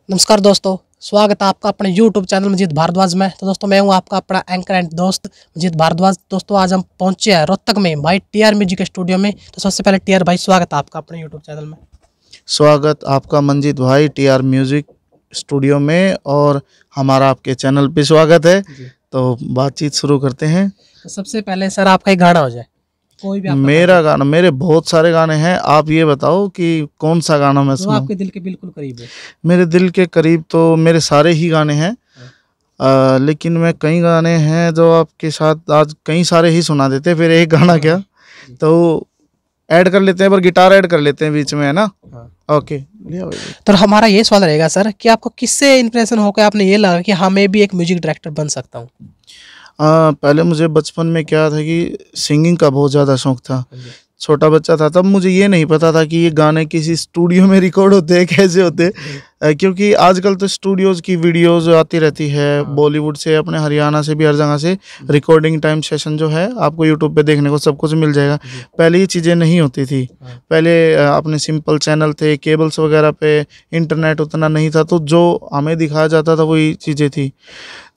नमस्कार दोस्तों, स्वागत है आपका अपने YouTube चैनल मजीद भारद्वाज में। तो दोस्तों मैं हूं आपका अपना एंकर एंड दोस्त मजीद भारद्वाज। दोस्तों आज हम पहुंचे हैं रोहतक में भाई टीआर म्यूजिक स्टूडियो में। तो सबसे पहले टीआर भाई स्वागत है आपका अपने YouTube चैनल में। स्वागत आपका मंजीत भाई टीआर म्यूजिक स्टूडियो में, और हमारा आपके चैनल पे स्वागत है। तो बातचीत शुरू करते हैं। तो सबसे पहले सर आपका एक गाना हो जाए, कोई भी मेरा गाना, मेरे बहुत सारे गाने हैं, आप ये बताओ कि कौन सा गाना मैं सुनाऊं? आपके दिल के बिल्कुल करीब है। मेरे दिल के करीब तो मेरे सारे ही गाने हैं, लेकिन मैं कई गाने हैं जो आपके साथ आज कई सारे ही सुना देते, फिर एक गाना क्या तो ऐड कर लेते हैं, पर गिटार ऐड कर लेते हैं बीच में, है ना? ओके। तो हमारा ये सवाल रहेगा सर कि आपको किससे इंप्रेशन होकर आपने ये लगा कि हाँ मैं भी एक म्यूजिक डायरेक्टर बन सकता हूँ? पहले मुझे बचपन में क्या था कि सिंगिंग का बहुत ज़्यादा शौक था। छोटा बच्चा था तब मुझे ये नहीं पता था कि ये गाने किसी स्टूडियो में रिकॉर्ड होते हैं, कैसे होते हैं, क्योंकि आजकल तो स्टूडियोज़ की वीडियोज़ आती रहती है, बॉलीवुड से, अपने हरियाणा से भी, हर जगह से रिकॉर्डिंग टाइम सेशन जो है आपको यूट्यूब पे देखने को सब कुछ मिल जाएगा। पहले ये चीज़ें नहीं होती थी। पहले अपने सिंपल चैनल थे, केबल्स वगैरह पे इंटरनेट उतना नहीं था, तो जो हमें दिखाया जाता था वही चीज़ें थी।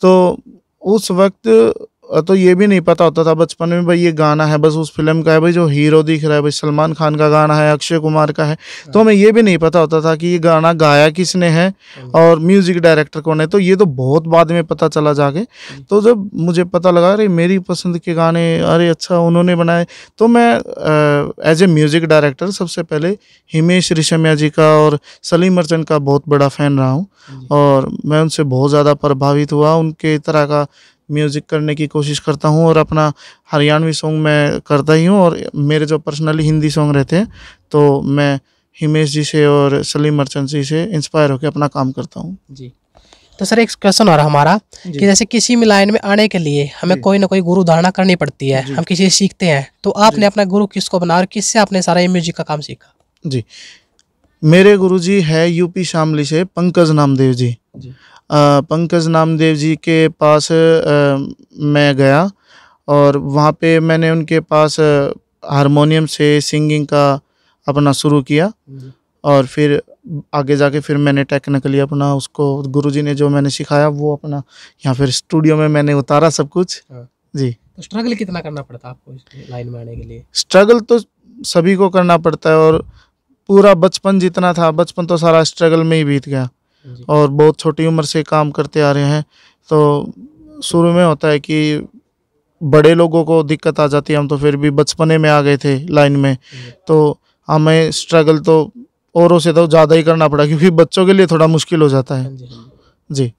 तो उस वक्त तो ये भी नहीं पता होता था बचपन में भाई ये गाना है बस उस फिल्म का है, भाई जो हीरो दिख रहा है भाई सलमान खान का गाना है, अक्षय कुमार का है, तो हमें ये भी नहीं पता होता था कि ये गाना गाया किसने है और म्यूजिक डायरेक्टर कौन है। तो ये तो बहुत बाद में पता चला जाके। तो जब मुझे पता लगा अरे मेरी पसंद के गाने, अरे अच्छा उन्होंने बनाए, तो मैं एज ए म्यूजिक डायरेक्टर सबसे पहले हिमेश रेशमिया जी का और सलीम अर्चन का बहुत बड़ा फ़ैन रहा हूँ, और मैं उनसे बहुत ज़्यादा प्रभावित हुआ। उनके तरह का म्यूज़िक करने की कोशिश करता हूँ, और अपना हरियाणवी सॉन्ग मैं करता ही हूँ, और मेरे जो पर्सनली हिंदी सॉन्ग रहते हैं तो मैं हिमेश जी से और सलीम अर्चन जी से इंस्पायर होकर अपना काम करता हूँ जी। तो सर एक क्वेश्चन हो रहा हमारा कि जैसे किसी भी लाइन में आने के लिए हमें कोई ना कोई गुरु धारणा करनी पड़ती है, हम किसी से सीखते हैं, तो आपने अपना गुरु किसको बना और किससे आपने सारा ये म्यूजिक का काम सीखा? जी, मेरे गुरुजी है यूपी शामली से पंकज नामदेव जी। पंकज नामदेव जी के पास मैं गया, और वहाँ पे मैंने उनके पास हारमोनियम से सिंगिंग का अपना शुरू किया, और फिर आगे जाके फिर मैंने टेक्निकली अपना उसको गुरुजी ने जो मैंने सिखाया वो अपना यहाँ फिर स्टूडियो में मैंने उतारा सब कुछ। जी। तो स्ट्रगल कितना करना पड़ता आपको इस लाइन में आने के लिए? स्ट्रगल तो सभी को करना पड़ता है, और पूरा बचपन जितना था, बचपन तो सारा स्ट्रगल में ही बीत गया, और बहुत छोटी उम्र से काम करते आ रहे हैं। तो शुरू में होता है कि बड़े लोगों को दिक्कत आ जाती है, हम तो फिर भी बचपने में आ गए थे लाइन में, तो हमें स्ट्रगल तो औरों से तो ज़्यादा ही करना पड़ा, क्योंकि बच्चों के लिए थोड़ा मुश्किल हो जाता है। जी।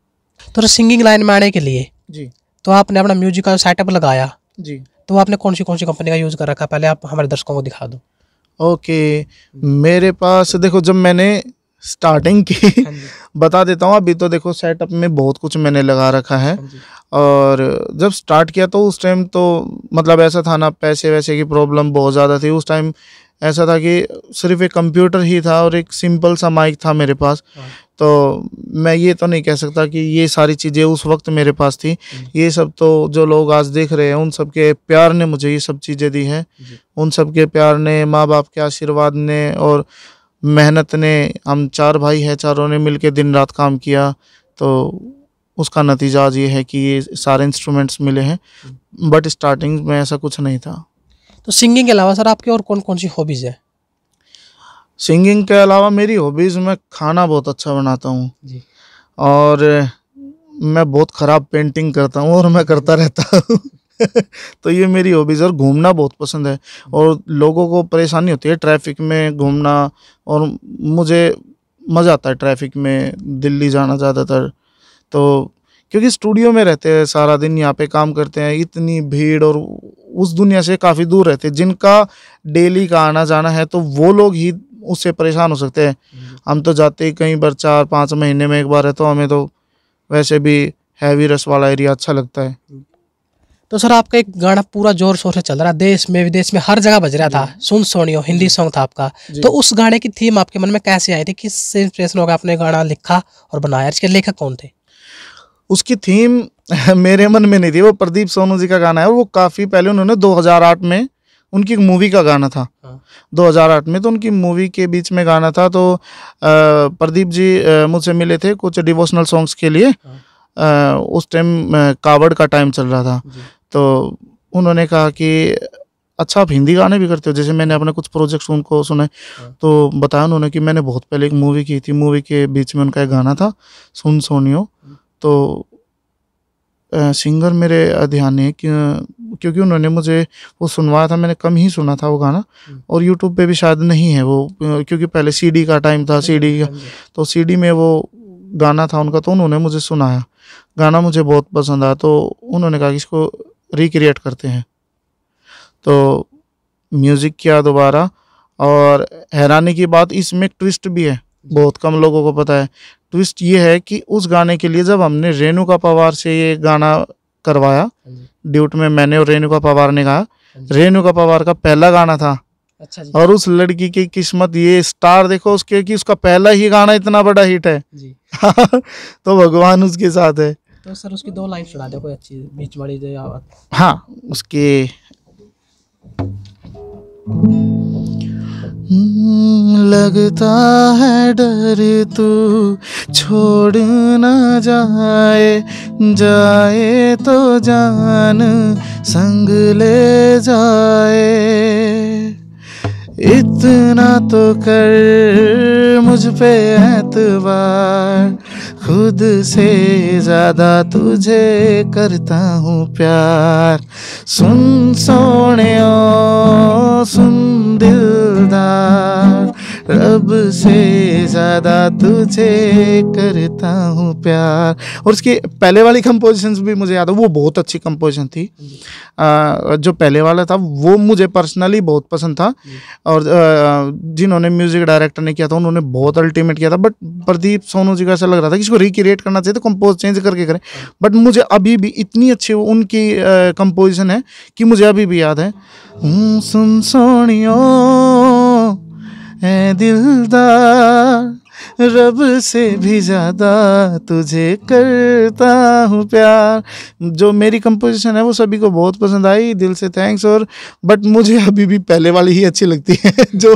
तो सिंगिंग लाइन में आने के लिए जी तो आपने अपना म्यूजिक का सेटअप लगाया, जी, तो आपने कौन सी कंपनी का यूज़ कर रखा, पहले आप हमारे दर्शकों को दिखा दो। ओके। मेरे पास देखो, जब मैंने स्टार्टिंग की बता देता हूँ। अभी तो देखो सेटअप में बहुत कुछ मैंने लगा रखा है, और जब स्टार्ट किया तो उस टाइम तो मतलब ऐसा था ना, पैसे वैसे की प्रॉब्लम बहुत ज़्यादा थी उस टाइम। ऐसा था कि सिर्फ एक कंप्यूटर ही था और एक सिंपल सा माइक था मेरे पास। तो मैं ये तो नहीं कह सकता कि ये सारी चीज़ें उस वक्त मेरे पास थी। ये सब तो जो लोग आज देख रहे हैं उन सब के प्यार ने मुझे ये सब चीज़ें दी हैं, उन सब के प्यार ने, माँ बाप के आशीर्वाद ने और मेहनत ने। हम 4 भाई हैं, चारों ने मिलके दिन रात काम किया, तो उसका नतीजा आज ये है कि ये सारे इंस्ट्रूमेंट्स मिले हैं। बट स्टार्टिंग में ऐसा कुछ नहीं था। तो सिंगिंग के अलावा सर आपकी और कौन कौन सी हॉबीज़ है? सिंगिंग के अलावा मेरी हॉबीज़, मैं खाना बहुत अच्छा बनाता हूँ, और मैं बहुत ख़राब पेंटिंग करता हूँ, और मैं करता रहता हूँ। तो ये मेरी हॉबीज़। और घूमना बहुत पसंद है, और लोगों को परेशानी होती है ट्रैफिक में घूमना, और मुझे मज़ा आता है ट्रैफिक में दिल्ली जाना ज़्यादातर। तो क्योंकि स्टूडियो में रहते हैं सारा दिन, यहाँ पे काम करते हैं, इतनी भीड़, और उस दुनिया से काफ़ी दूर रहते हैं। जिनका डेली का आना जाना है तो वो लोग ही उससे परेशान हो सकते हैं। हम तो जाते ही कई बार 4-5 महीने में एक बार है, तो हमें तो वैसे भी हैवी रस वाला एरिया अच्छा लगता है। तो सर आपका एक गाना पूरा जोर शोर से चल रहा, देश में विदेश में हर जगह बज रहा था, सुन सोनियो, हिंदी सॉन्ग था आपका। तो उस गाने की थीम आपके मन में कैसे आई थी, किस इंस्पिरेशन होगा आपने गाना लिखा और बनाया? इसके लेखक कौन थे? उसकी थीम मेरे मन में नहीं थी, वो प्रदीप सोनू जी का गाना है। वो काफ़ी पहले उन्होंने 2008 में उनकी एक मूवी का गाना था। हाँ। 2008 में तो उनकी मूवी के बीच में गाना था। तो प्रदीप जी मुझसे मिले थे कुछ डिवोशनल सॉन्ग्स के लिए। उस टाइम कावड़ का टाइम चल रहा था। तो उन्होंने कहा कि अच्छा आप हिंदी गाने भी करते हो, जैसे मैंने अपने कुछ प्रोजेक्ट्स उनको सुने। तो बताया उन्होंने कि मैंने बहुत पहले एक मूवी की थी, मूवी के बीच में उनका एक गाना था सुन सोनियो। तो सिंगर मेरे ध्यान नहीं है क्योंकि उन्होंने मुझे वो सुनवाया था, मैंने कम ही सुना था वो गाना, और यूट्यूब पे भी शायद नहीं है वो, क्योंकि पहले सीडी का टाइम था, सीडी का, तो सीडी में वो गाना था उनका। तो उन्होंने मुझे सुनाया, गाना मुझे बहुत पसंद आया। तो उन्होंने कहा कि इसको रिक्रिएट करते हैं। तो म्यूज़िक किया दोबारा। और हैरानी की बात, इसमें एक ट्विस्ट भी है, बहुत कम लोगों को पता है। ट्विस्ट ये है कि उस गाने के लिए जब हमने रेणुका पवार से ये गाना करवाया, ड्यूट में मैंने और रेणुका पवार ने गाया, रेणुका पवार का पहला गाना था। अच्छा जी। और उस लड़की की किस्मत, ये स्टार देखो उसके कि उसका पहला ही गाना इतना बड़ा हिट है जी। तो भगवान उसके साथ है। तो सर उसकी 2 लाइन सुना दो कोई अच्छी, बीच वाली जो आवाज। हाँ, उसके लगता है डर तू छोड़ ना जाए तो जान संग ले जाए, इतना तो कर मुझ पे एतबार, खुद से ज्यादा तुझे करता हूँ प्यार। सुन सोनियो सुन दिलदार, रब से ज्यादा तुझे करता हूँ प्यार। और उसकी पहले वाली कंपोजिशंस भी मुझे याद है, वो बहुत अच्छी कंपोजिशन थी। जो पहले वाला था वो मुझे पर्सनली बहुत पसंद था। और जिन्होंने म्यूजिक डायरेक्टर ने किया था उन्होंने बहुत अल्टीमेट किया था। बट प्रदीप सोनू जी का ऐसा लग रहा था कि इसको रिक्रिएट करना चाहिए, तो कंपोज चेंज करके करें। बट मुझे अभी भी इतनी अच्छी उनकी कंपोजिशन है कि मुझे अभी भी याद है। सुन सोनियो ऐ दिलदार, रब से भी ज़्यादा तुझे करता हूँ प्यार। जो मेरी कंपोजिशन है वो सभी को बहुत पसंद आई, दिल से थैंक्स। और बट मुझे अभी भी पहले वाली ही अच्छी लगती है जो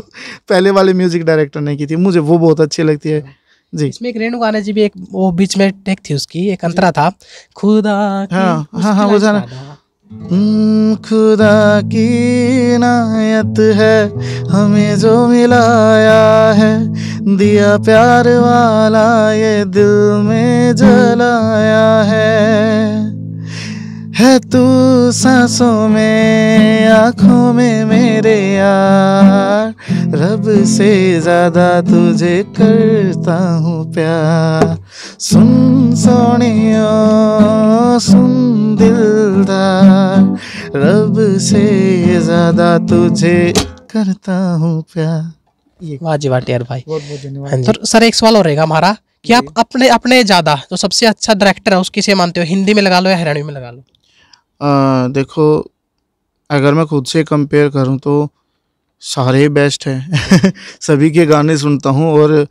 पहले वाले म्यूजिक डायरेक्टर ने की थी, मुझे वो बहुत अच्छी लगती है जी। इसमें एक रेणु गाना जी भी एक वो बीच में टेक थी उसकी, एक अंतरा था खुदा की, हाँ वो जाना। खुदा की इनायत है हमें जो मिलाया है, दिया प्यार वाला ये दिल में जलाया है तू सांसों में आँखों में मेरे यार, रब से ज्यादा तुझे करता हूँ प्यार। सुन सोनियो सुन दिलदार, रब से ज्यादा तुझे करता हूँ प्यार। वाह जी वाह टियर भाई, बहुत बहुत धन्यवाद। तो सर एक सवाल और रहेगा हमारा कि आप अपने ज्यादा जो सबसे अच्छा डायरेक्टर है उसकी से मानते हो, हिंदी में लगा लो या हरियाणवी में लगा लो? देखो अगर मैं खुद से कंपेयर करूं तो सारे ही बेस्ट हैं सभी के गाने सुनता हूं। और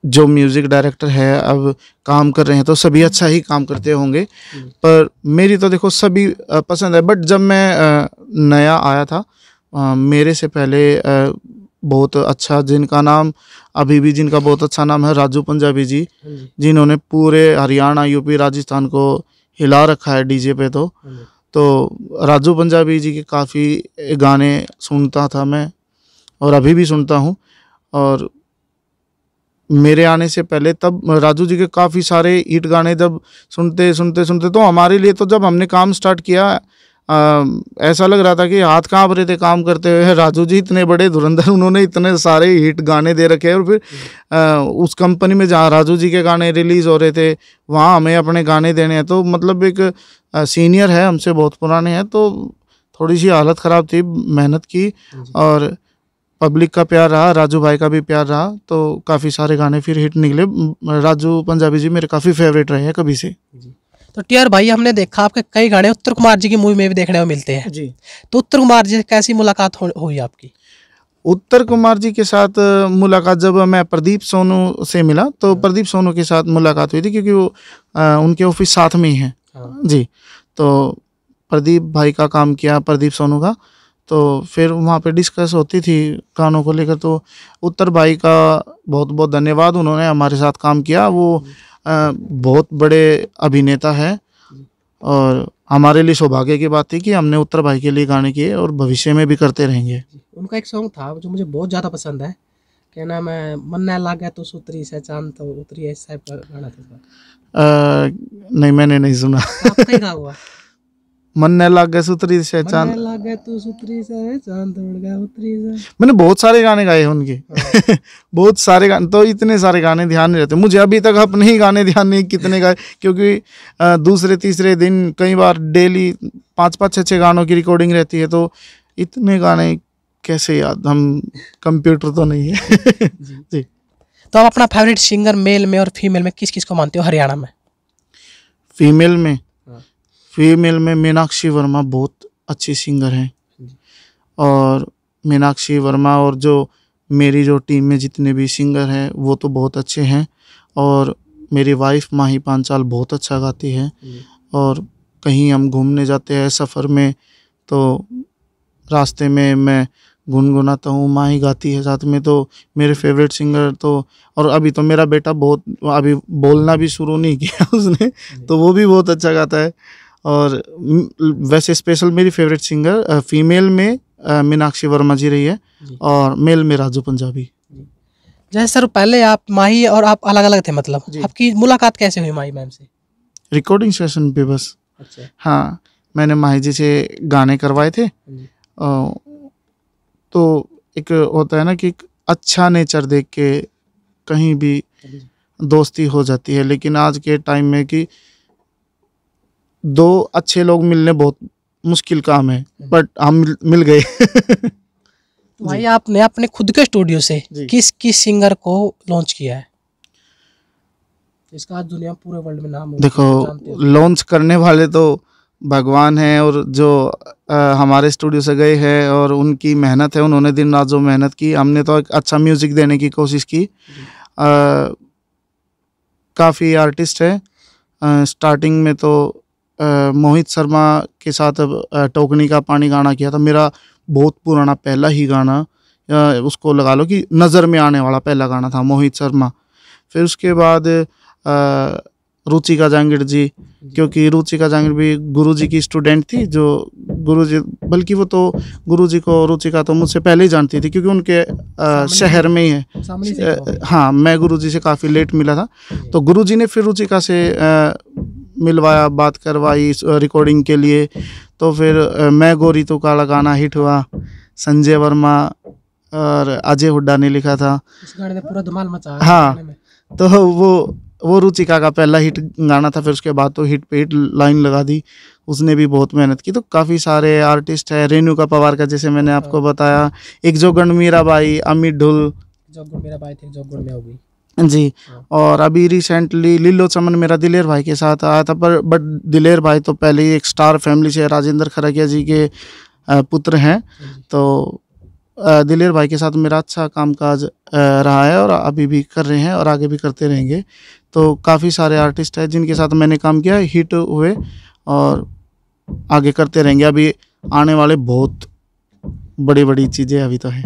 जो म्यूज़िक डायरेक्टर है अब काम कर रहे हैं तो सभी अच्छा ही काम करते होंगे, पर मेरी तो देखो सभी पसंद है। बट जब मैं नया आया था मेरे से पहले बहुत अच्छा, जिनका नाम अभी भी जिनका बहुत अच्छा नाम है, राजू पंजाबी जी, जिन्होंने पूरे हरियाणा यूपी राजस्थान को हिला रखा है डीजे पे। तो राजू पंजाबी जी के काफ़ी गाने सुनता था मैं और अभी भी सुनता हूँ। और मेरे आने से पहले तब राजू जी के काफ़ी सारे हिट गाने जब सुनते तो हमारे लिए तो जब हमने काम स्टार्ट किया ऐसा लग रहा था कि हाथ कांप रहे थे काम करते हुए। राजू जी इतने बड़े धुरंधर, उन्होंने इतने सारे हिट गाने दे रखे हैं। और फिर उस कंपनी में जहाँ राजू जी के गाने रिलीज़ हो रहे थे वहाँ हमें अपने गाने देने हैं, तो मतलब एक सीनियर है हमसे, बहुत पुराने हैं, तो थोड़ी सी हालत ख़राब थी, मेहनत की और पब्लिक का प्यार रहा, राजू भाई का भी प्यार रहा, तो काफ़ी सारे गाने फिर हिट निकले। राजू पंजाबी जी मेरे काफ़ी फेवरेट रहे हैं कभी से। तो टीआर भाई हमने देखा आपके कई गाने उत्तर कुमार जी की मूवी में भी देखने को मिलते हैं जी। तो उत्तर कुमार जी से कैसी मुलाकात हुई आपकी? उत्तर कुमार जी के साथ मुलाकात जब मैं प्रदीप सोनू से मिला तो प्रदीप सोनू के साथ मुलाकात हुई थी, क्योंकि वो उनके ऑफिस साथ में ही हैं जी। तो प्रदीप भाई का काम किया, प्रदीप सोनू का। तो फिर वहाँ पे डिस्कस होती थी गानों को लेकर। तो उत्तर भाई का बहुत बहुत धन्यवाद, उन्होंने हमारे साथ काम किया। वो बहुत बड़े अभिनेता है और हमारे लिए सौभाग्य की बात थी कि हमने उत्तर भाई के लिए गाने किए और भविष्य में भी करते रहेंगे। उनका एक सॉन्ग था जो मुझे बहुत ज़्यादा पसंद है, क्या नाम है, मन न लागे तो सुतरी से चांद तो उतरी, ऐसा टाइप का गाना था उसका। नहीं, मैंने नहीं सुना। आपका ही गा हुआ मन न लागे सुतरी से मन चांद। न लागे तो सुतरी से चांद उड़ गया उतरी से। मैंने बहुत सारे गाने गाए हैं उनके। बहुत सारे गाने, तो इतने सारे गाने ध्यान नहीं रहते मुझे अभी तक। अपने ही गाने ध्यान नहीं कितने गाए, क्योंकि दूसरे तीसरे दिन कई बार डेली 5-5 6 गानों की रिकॉर्डिंग रहती है। तो इतने गाने कैसे याद, हम कंप्यूटर तो नहीं है। जी। तो आप अपना फेवरेट सिंगर मेल में और फीमेल में किस किस को मानते हो हरियाणा में? फीमेल में मीनाक्षी वर्मा बहुत अच्छी सिंगर हैं। और मीनाक्षी वर्मा और जो मेरी जो टीम में जितने भी सिंगर हैं वो तो बहुत अच्छे हैं। और मेरी वाइफ माही पांचाल बहुत अच्छा गाती है। और कहीं हम घूमने जाते हैं सफ़र में तो रास्ते में मैं गुनगुनाता हूँ, माही गाती है साथ में। तो मेरे फेवरेट सिंगर तो, और अभी तो मेरा बेटा बहुत, अभी बोलना भी शुरू नहीं किया उसने, तो वो भी बहुत अच्छा गाता है। और वैसे स्पेशल मेरी फेवरेट सिंगर फीमेल में मीनाक्षी वर्मा जी रही है और मेल में राजू पंजाबी। जैसे सर पहले आप माही और आप अलग अलग थे, मतलब आपकी मुलाकात कैसे हुई माही मैम से? रिकॉर्डिंग सेशन पे बस। अच्छा। हाँ, मैंने माही जी से गाने करवाए थे। तो एक होता है ना कि अच्छा नेचर देख के कहीं भी दोस्ती हो जाती है। लेकिन आज के टाइम में कि दो अच्छे लोग मिलने बहुत मुश्किल काम है, बट हम मिल गए। तो भाई आपने अपने खुद के स्टूडियो से किस किस सिंगर को लॉन्च किया है इसका आज दुनिया पूरे वर्ल्ड में नाम हो? देखो, लॉन्च करने वाले तो भगवान हैं, और जो हमारे स्टूडियो से गए हैं और उनकी मेहनत है, उन्होंने दिन रात जो मेहनत की, हमने तो एक अच्छा म्यूज़िक देने की कोशिश की। काफ़ी आर्टिस्ट है। स्टार्टिंग में तो मोहित शर्मा के साथ टोकनी का पानी गाना किया था, मेरा बहुत पुराना पहला ही गाना। उसको लगा लो कि नज़र में आने वाला पहला गाना था मोहित शर्मा। फिर उसके बाद रुचिका जांगिड़ जी, क्योंकि रुचिका जांगिड़ भी गुरुजी की स्टूडेंट थी। जो गुरुजी, बल्कि वो तो गुरुजी को, रुचिका तो मुझसे पहले ही जानती थी क्योंकि उनके शहर में ही है। हाँ, मैं गुरुजी से काफ़ी लेट मिला था, तो गुरुजी ने फिर रुचिका से मिलवाया, बात करवाई रिकॉर्डिंग के लिए। तो फिर मैं गोरी तो काला गाना हिट हुआ, संजय वर्मा और अजय हुड्डा ने लिखा था। इस गाने ने पूरा धमाल मचाया। हाँ, तो वो रुचिका का पहला हिट गाना था। फिर उसके बाद तो हिट पे हिट लाइन लगा दी, उसने भी बहुत मेहनत की। तो काफ़ी सारे आर्टिस्ट है, रेणुका पवार का जैसे मैंने आपको बताया, एक जोगण मीराबाई, अमित ढुल, जोगुण मीराबाई थी, जोगुण में हो गई जी। और अभी रिसेंटली लीलो चमन मेरा दिलेर भाई के साथ आया था, पर बट दिलेर भाई तो पहले ही एक स्टार फैमिली से राजेंद्र खरकिया जी के पुत्र हैं। तो दिलेर भाई के साथ मेरा अच्छा कामकाज रहा है और अभी भी कर रहे हैं और आगे भी करते रहेंगे। तो काफ़ी सारे आर्टिस्ट हैं जिनके साथ मैंने काम किया, हिट हुए और आगे करते रहेंगे। अभी आने वाले बहुत बड़ी बड़ी चीज़ें अभी तो है।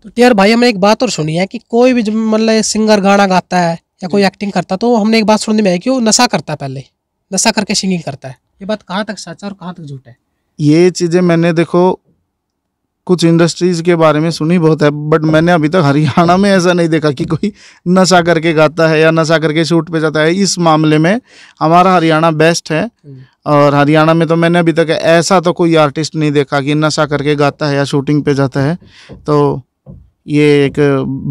तो यार भाई हमने एक बात और सुनी है कि कोई भी जब मतलब सिंगर गाना गाता है या कोई एक्टिंग करता है तो हमने एक बात सुनने में आई कि वो नशा करता है, पहले नशा करके सिंगिंग करता है। ये बात कहाँ तक सच है और कहाँ तक झूठ है? ये चीज़ें मैंने देखो कुछ इंडस्ट्रीज के बारे में सुनी बहुत है, बट मैंने अभी तक हरियाणा में ऐसा नहीं देखा कि कोई नशा करके गाता है या नशा करके शूट पे जाता है। इस मामले में हमारा हरियाणा बेस्ट है। और हरियाणा में तो मैंने अभी तक ऐसा तो कोई आर्टिस्ट नहीं देखा कि नशा करके गाता है या शूटिंग पे जाता है। तो ये एक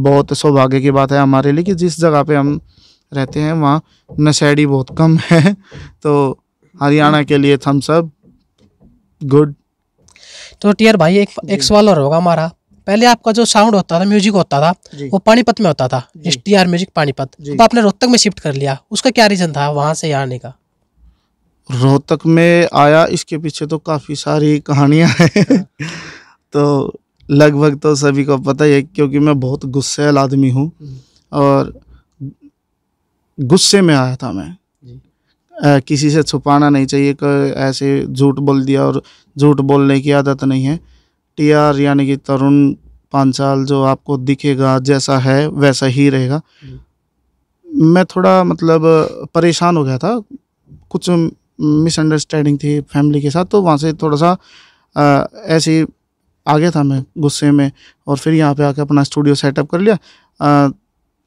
बहुत सौभाग्य की बात है हमारे लिए कि जिस जगह पे हम रहते हैं वहाँ नशेड़ी बहुत कम है। तो हरियाणा के लिए थम्स अप, गुड। तो टीआर भाई एक सवाल और होगा हमारा। पहले आपका जो साउंड होता था, म्यूजिक होता था, वो पानीपत में होता था, STR म्यूजिक पानीपत। तो आपने रोहतक में शिफ्ट कर लिया, उसका क्या रीजन था वहाँ से आने का? रोहतक में आया, इसके पीछे तो काफ़ी सारी कहानियाँ हैं। तो लगभग तो सभी को पता ही है, क्योंकि मैं बहुत गुस्सैल आदमी हूँ और गुस्से में आया था मैं। किसी से छुपाना नहीं चाहिए कि ऐसे झूठ बोल दिया, और झूठ बोलने की आदत नहीं है। TR यानी कि तरुण पांचाल जो आपको दिखेगा जैसा है वैसा ही रहेगा। मैं थोड़ा मतलब परेशान हो गया था, कुछ मिसअंडरस्टैंडिंग थी फैमिली के साथ, तो वहाँ से थोड़ा सा ऐसे ही आ गया था मैं गुस्से में, और फिर यहाँ पे आके अपना स्टूडियो सेटअप कर लिया।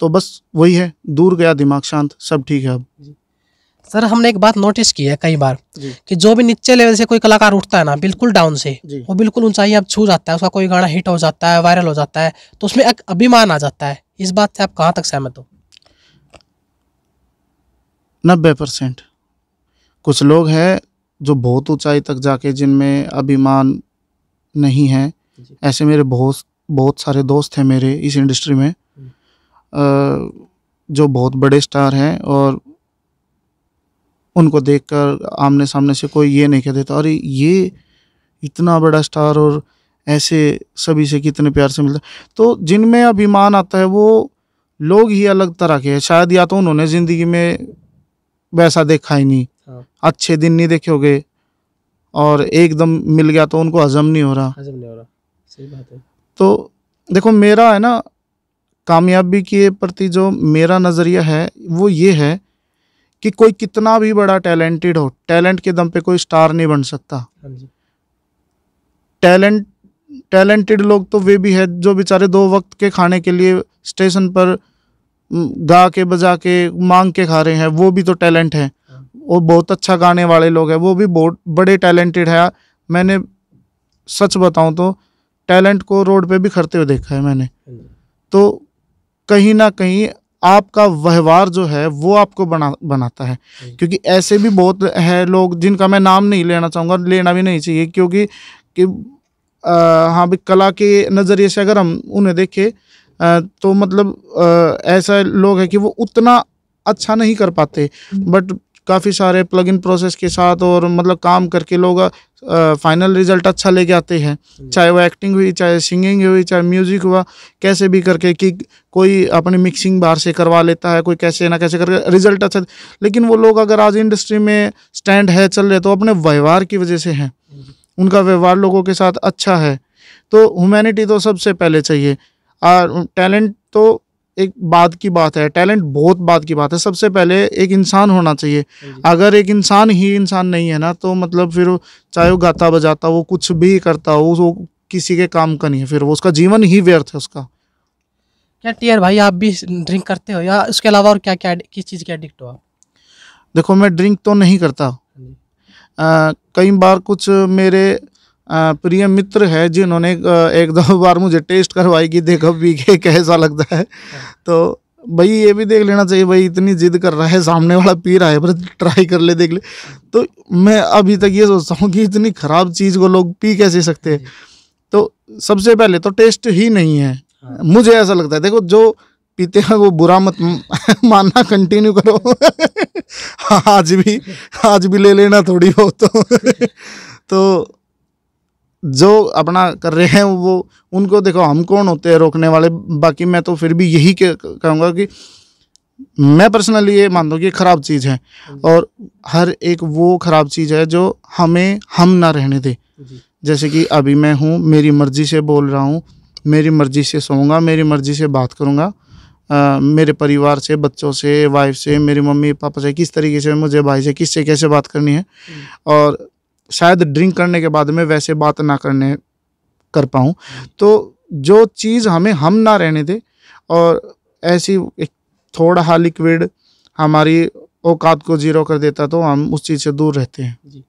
तो बस वही है, दूर गया दिमाग शांत, सब ठीक है अब। सर हमने एक बात नोटिस की है कई बार जी। कि जो भी नीचे लेवल से कोई कलाकार उठता है ना, बिल्कुल डाउन से, जी। वो बिल्कुल ऊंचाई अब छू जाता है, उसका कोई गाना हिट हो जाता है, वायरल हो जाता है, तो उसमें एक अभिमान आ जाता है। इस बात से आप कहाँ तक सहमत हो? 90%। कुछ लोग हैं जो बहुत ऊंचाई तक जाके जिनमें अभिमान नहीं है, ऐसे मेरे बहुत सारे दोस्त हैं मेरे इस इंडस्ट्री में, जो बहुत बड़े स्टार हैं, और उनको देखकर आमने सामने से कोई ये नहीं कह देता अरे ये इतना बड़ा स्टार और ऐसे सभी से कितने प्यार से मिलता है। तो जिनमें अभिमान आता है वो लोग ही अलग तरह के हैं, शायद या तो उन्होंने ज़िंदगी में वैसा देखा ही नहीं, अच्छे दिन नहीं देखे होंगे, और एकदम मिल गया तो उनको हजम नहीं हो रहा। सही बात है। तो देखो मेरा है ना, कामयाबी के प्रति जो मेरा नज़रिया है वो ये है कि कोई कितना भी बड़ा टैलेंटेड हो, टैलेंट के दम पे कोई स्टार नहीं बन सकता। टैलेंटेड लोग तो वे भी है जो बेचारे 2 वक्त के खाने के लिए स्टेशन पर गा के बजा के मांग के खा रहे हैं, वो भी तो टैलेंट है। और बहुत अच्छा गाने वाले लोग हैं, वो भी बहुत बड़े टैलेंटेड है। मैंने सच बताऊं तो टैलेंट को रोड पे भी खड़ते हुए देखा है मैंने। तो कहीं ना कहीं आपका व्यवहार जो है वो आपको बनाता है, क्योंकि ऐसे भी बहुत है लोग जिनका मैं नाम नहीं लेना चाहूँगा, लेना भी नहीं चाहिए, क्योंकि हाँ भी कला के नज़रिए से अगर हम उन्हें देखें तो मतलब ऐसा लोग है कि वो उतना अच्छा नहीं कर पाते, बट काफ़ी सारे प्लग इन प्रोसेस के साथ और मतलब काम करके लोग फाइनल रिजल्ट अच्छा लेके आते हैं। चाहे वो एक्टिंग हुई, चाहे सिंगिंग हुई, चाहे म्यूज़िक हुआ, कैसे भी करके कि कोई अपनी मिक्सिंग बाहर से करवा लेता है, कोई कैसे ना कैसे करके रिजल्ट अच्छा। लेकिन वो लोग अगर आज इंडस्ट्री में स्टैंड है, चल रहे, तो अपने व्यवहार की वजह से हैं। उनका व्यवहार लोगों के साथ अच्छा है। तो ह्यूमैनिटी तो सबसे पहले चाहिए, और टैलेंट तो एक बाद की बात है, टैलेंट बहुत बाद की बात है। सबसे पहले एक इंसान होना चाहिए। अगर एक इंसान ही इंसान नहीं है ना, तो मतलब फिर चाहे वो गाता बजाता, वो कुछ भी करता हो, वो किसी के काम का नहीं है, फिर वो उसका जीवन ही व्यर्थ है उसका। क्या टीआर भाई आप भी ड्रिंक करते हो, या उसके अलावा और क्या क्या किस चीज़ के एडिक्ट हो आप? देखो मैं ड्रिंक तो नहीं करता। कई बार कुछ मेरे प्रिय मित्र है जिन्होंने 1-2 बार मुझे टेस्ट करवाई कि देखो पी के कैसा लगता है। तो भाई ये भी देख लेना चाहिए, भाई इतनी जिद कर रहा है, सामने वाला पी रहा है, पर ट्राई कर ले, देख ले। तो मैं अभी तक ये सोचता हूँ कि इतनी ख़राब चीज़ को लोग पी कैसे सकते हैं। तो सबसे पहले तो टेस्ट ही नहीं है, मुझे ऐसा लगता है। देखो जो पीते हैं वो बुरा मत मानना, कंटिन्यू करो। आज भी ले लेना थोड़ी बहुत। तो जो अपना कर रहे हैं वो उनको देखो, हम कौन होते हैं रोकने वाले। बाकी मैं तो फिर भी यही कहूँगा कि मैं पर्सनली ये मानता हूँ कि ख़राब चीज़ है, और हर एक वो ख़राब चीज़ है जो हमें हम ना रहने दे। जैसे कि अभी मैं हूँ, मेरी मर्ज़ी से बोल रहा हूँ, मेरी मर्ज़ी से सोऊंगा, मेरी मर्ज़ी से बात करूँगा, मेरे परिवार से, बच्चों से, वाइफ से, मेरे मम्मी पापा से किस तरीके से, मुझे भाई से किससे कैसे बात करनी है। और शायद ड्रिंक करने के बाद में वैसे बात ना कर पाऊँ। तो जो चीज़ हमें हम ना रहने दे, और ऐसी एक थोड़ा हा लिक्विड हमारी औकात को जीरो कर देता, तो हम उस चीज़ से दूर रहते हैं। जी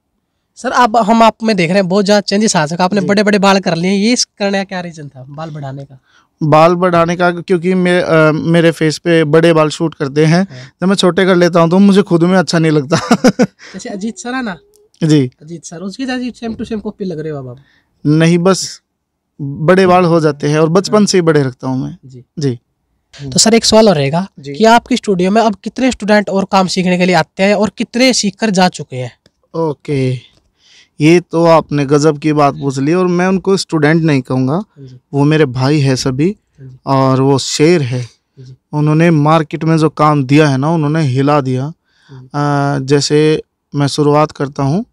सर, हम आप में देख रहे हैं बहुत ज़्यादा चेंजेस आ सका, आपने बड़े बड़े बाल कर लिए, ये करने का क्या रीज़न था बाल बढ़ाने का? बाल बढ़ाने का क्योंकि मेरे फेस पे बड़े बाल शूट करते हैं। जब मैं छोटे कर लेता हूँ तो मुझे खुद में अच्छा नहीं लगता। जैसे अजीत सर है ना, जी अजीत सर, उसकी जैसे सेम टू सेम कॉपी लग रहे हो अब। नहीं, बस बड़े बाल हो जाते हैं, और बचपन से ही बड़े रखता हूँ मैं। जी। तो सर एक सवाल और रहेगा कि आपकी स्टूडियो में अब कितने स्टूडेंट और काम सीखने के लिए आते हैं, और कितने सीख कर जा चुके हैं? ओके, ये तो आपने गजब की बात पूछ ली, और मैं उनको स्टूडेंट नहीं कहूँगा, वो मेरे भाई है सभी, और वो शेर है। उन्होंने मार्केट में जो काम दिया है ना, उन्होंने हिला दिया। जैसे मैं शुरुआत करता हूँ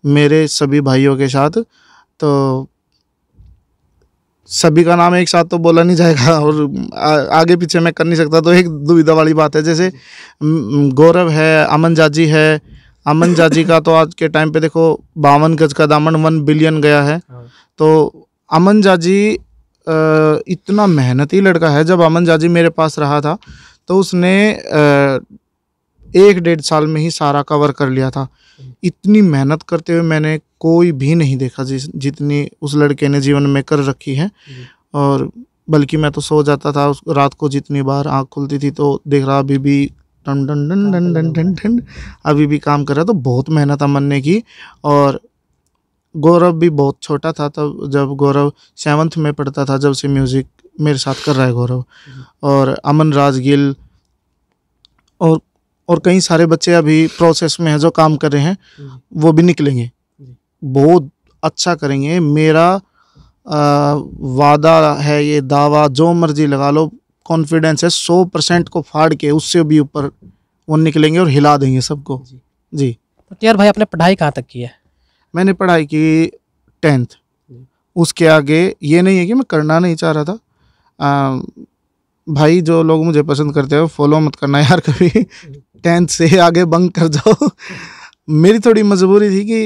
मेरे सभी भाइयों के साथ, तो सभी का नाम एक साथ तो बोला नहीं जाएगा और आगे पीछे मैं कर नहीं सकता, तो एक दुविधा वाली बात है। जैसे गौरव है, अमन जाजी है। अमन जाजी का तो आज के टाइम पे देखो 52 गज का दामन 1 बिलियन गया है। तो अमन जाजी इतना मेहनती लड़का है। जब अमन जाजी मेरे पास रहा था तो उसने 1-1.5 साल में ही सारा कवर कर लिया था। इतनी मेहनत करते हुए मैंने कोई भी नहीं देखा जितनी उस लड़के ने जीवन में कर रखी है। और बल्कि मैं तो सो जाता था उस रात को, जितनी बार आँख खुलती थी तो देख रहा अभी भी टन टन टन टन टन टन टन अभी भी काम कर रहा। तो बहुत मेहनत अमन ने की। और गौरव भी बहुत छोटा था तब, जब गौरव 7th में पढ़ता था, जब से म्यूज़िक मेरे साथ कर रहा है गौरव। और अमन राज गिल और कई सारे बच्चे अभी प्रोसेस में हैं जो काम कर रहे हैं, वो भी निकलेंगे, बहुत अच्छा करेंगे। मेरा वादा है, ये दावा जो मर्जी लगा लो, कॉन्फिडेंस है 100% को फाड़ के उससे भी ऊपर वो निकलेंगे और हिला देंगे सबको जी। तो टीआर भाई आपने पढ़ाई कहाँ तक की है? मैंने पढ़ाई की 10th। उसके आगे ये नहीं है कि मैं करना नहीं चाह रहा था। भाई जो लोग मुझे पसंद करते हो फॉलो मत करना यार कभी 10th से आगे बंक कर जाओ। मेरी थोड़ी मजबूरी थी कि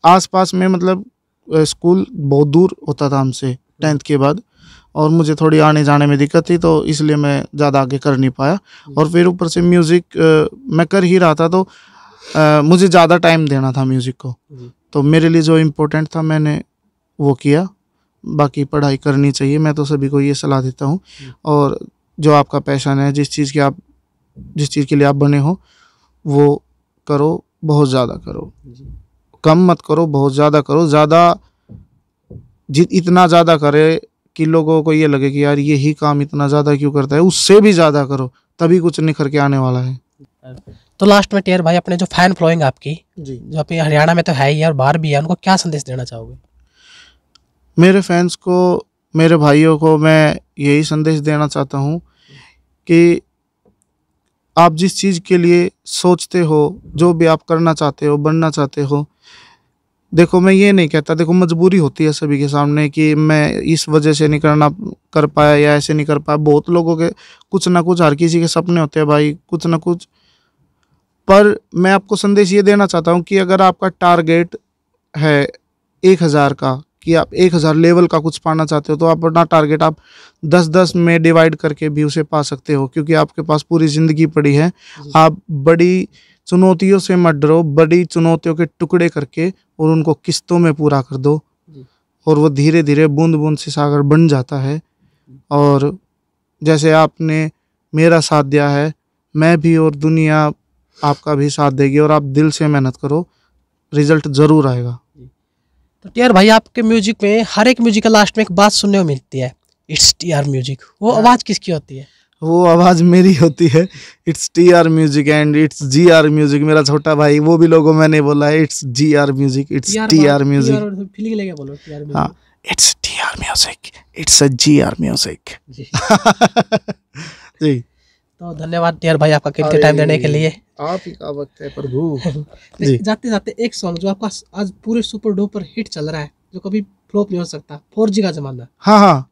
आसपास में मतलब स्कूल बहुत दूर होता था हमसे 10th के बाद, और मुझे थोड़ी आने जाने में दिक्कत थी, तो इसलिए मैं ज़्यादा आगे कर नहीं पाया। और फिर ऊपर से म्यूज़िक मैं कर ही रहा था, तो मुझे ज़्यादा टाइम देना था म्यूज़िक को, तो मेरे लिए जो इम्पोर्टेंट था मैंने वो किया। बाकी पढ़ाई करनी चाहिए, मैं तो सभी को ये सलाह देता हूँ। और जो आपका पैशन है, जिस चीज़ के लिए आप बने हो वो करो, बहुत ज़्यादा करो, कम मत करो, बहुत ज़्यादा करो। इतना ज़्यादा करे कि लोगों को ये लगे कि यार यही काम इतना ज़्यादा क्यों करता है, उससे भी ज़्यादा करो, तभी कुछ निखर के आने वाला है। तो लास्ट में टीआर भाई अपने जो फैन फॉलोइंग आपकी जी, जो अपने हरियाणा में तो है ही और बाहर भी है, उनको क्या संदेश देना चाहोगे? मेरे फैंस को, मेरे भाइयों को मैं यही संदेश देना चाहता हूँ कि आप जिस चीज़ के लिए सोचते हो, जो भी आप करना चाहते हो, बनना चाहते हो, देखो मैं ये नहीं कहता, देखो मजबूरी होती है सभी के सामने कि मैं इस वजह से नहीं कर पाया या ऐसे नहीं कर पाया। बहुत लोगों के कुछ ना कुछ, हर किसी के सपने होते हैं भाई, कुछ ना कुछ। पर मैं आपको संदेश ये देना चाहता हूँ कि अगर आपका टारगेट है 1000 का, कि आप 1000 लेवल का कुछ पाना चाहते हो, तो आप अपना टारगेट आप 10-10 में डिवाइड करके भी उसे पा सकते हो, क्योंकि आपके पास पूरी ज़िंदगी पड़ी है। आप बड़ी चुनौतियों से मत डरो, बड़ी चुनौतियों के टुकड़े करके और उनको किस्तों में पूरा कर दो, और वो धीरे धीरे बूंद बूंद से सागर बन जाता है। और जैसे आपने मेरा साथ दिया है, मैं भी और दुनिया आपका भी साथ देगी, और आप दिल से मेहनत करो, रिजल्ट ज़रूर आएगा। तो टीआर भाई आपके म्यूजिक में हर एक म्यूजिक का लास्ट में एक बात सुनने को मिलती है, इट्स टीआर म्यूजिक। वो आवाज़ किसकी होती है? वो आवाज़ मेरी होती है। It's TR music and it's GR music. मेरा छोटा भाई, वो भी लोगों मैंने बोला है it's GR music, it's TR music. Feeling लेके बोलो टीआर म्यूजिक। हाँ, it's TR music, it's a GR music. जी, तो धन्यवाद टीआर भाई आपका कीमती टाइम देने के लिए। आप ही का वक्त है प्रभु। जाते जाते एक सॉन्ग जो आपका आज पूरे सुपर डुपर हिट चल रहा है, जो कभी फ्लॉप नहीं हो सकता, 4G का जमाना। हाँ हाँ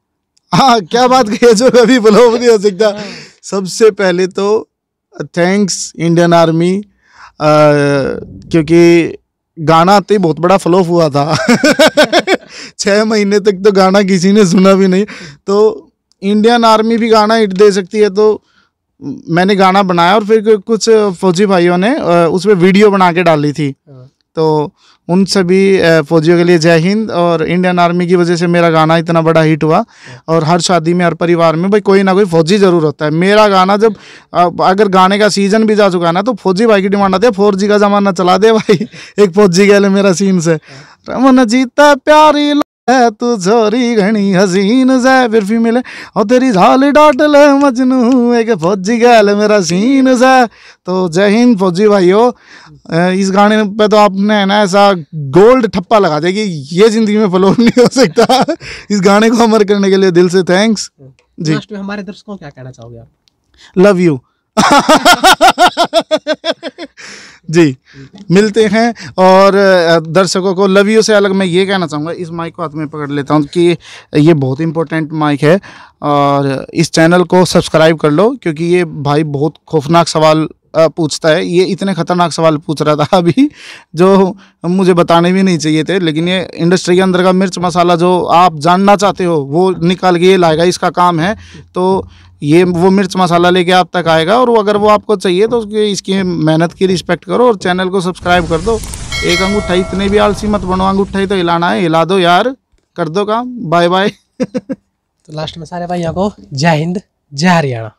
हाँ, क्या बात कही है, जो कभी फ्लॉप नहीं हो सकता। सबसे पहले तो थैंक्स इंडियन आर्मी, क्योंकि गाना तो बहुत बड़ा फ्लॉप हुआ था। 6 महीने तक तो गाना किसी ने सुना भी नहीं, तो इंडियन आर्मी भी गाना हिट दे सकती है। तो मैंने गाना बनाया और फिर कुछ फौजी भाइयों ने उस पर वीडियो बना के डाली थी। तो उन सभी फौजियों के लिए जय हिंद। और इंडियन आर्मी की वजह से मेरा गाना इतना बड़ा हिट हुआ। और हर शादी में, हर परिवार में भाई कोई ना कोई फौजी ज़रूर होता है। मेरा गाना जब अगर गाने का सीजन भी जा चुका है ना, तो फौजी भाई की डिमांड आती है, 4G का ज़माना चला दे भाई, एक फौजी गैल मेरा सीन से। रमन जीता प्यारी है तू छोरी घनी हसीन से, फिर फीमेल है और तेरी झाल डाटल मजनू, एक फौजी गैल मेरा सीन से। तो जय हिंद फौजी भाइयों। इस गाने पे तो आपने ना ऐसा गोल्ड ठप्पा लगा दिया कि ये जिंदगी में फ्लॉप नहीं हो सकता। इस गाने को अमर करने के लिए दिल से थैंक्स जी। लास्ट में हमारे दर्शकों को क्या कहना चाहोगे आप? Love you. जी, मिलते हैं। और दर्शकों को लव यू से अलग मैं ये कहना चाहूँगा, इस माइक को हाथ में पकड़ लेता हूँ कि ये बहुत इंपॉर्टेंट माइक है और इस चैनल को सब्सक्राइब कर लो, क्योंकि ये भाई बहुत खौफनाक सवाल पूछता है। ये इतने खतरनाक सवाल पूछ रहा था अभी जो मुझे बताने भी नहीं चाहिए थे, लेकिन ये इंडस्ट्री के अंदर का मिर्च मसाला जो आप जानना चाहते हो वो निकाल के ये लाएगा, इसका काम है। तो ये वो मिर्च मसाला लेके आप तक आएगा, और अगर वो आपको चाहिए तो इसकी मेहनत की रिस्पेक्ट करो और चैनल को सब्सक्राइब कर दो। एक अंगूठा, इतने भी आलसी मत बनो, अंगूठा ही तो हिलाना है, हिला दो यार, कर दो काम। Bye bye. तो लास्ट में सारे भाइयों को जय हिंद, जय हरियाणा।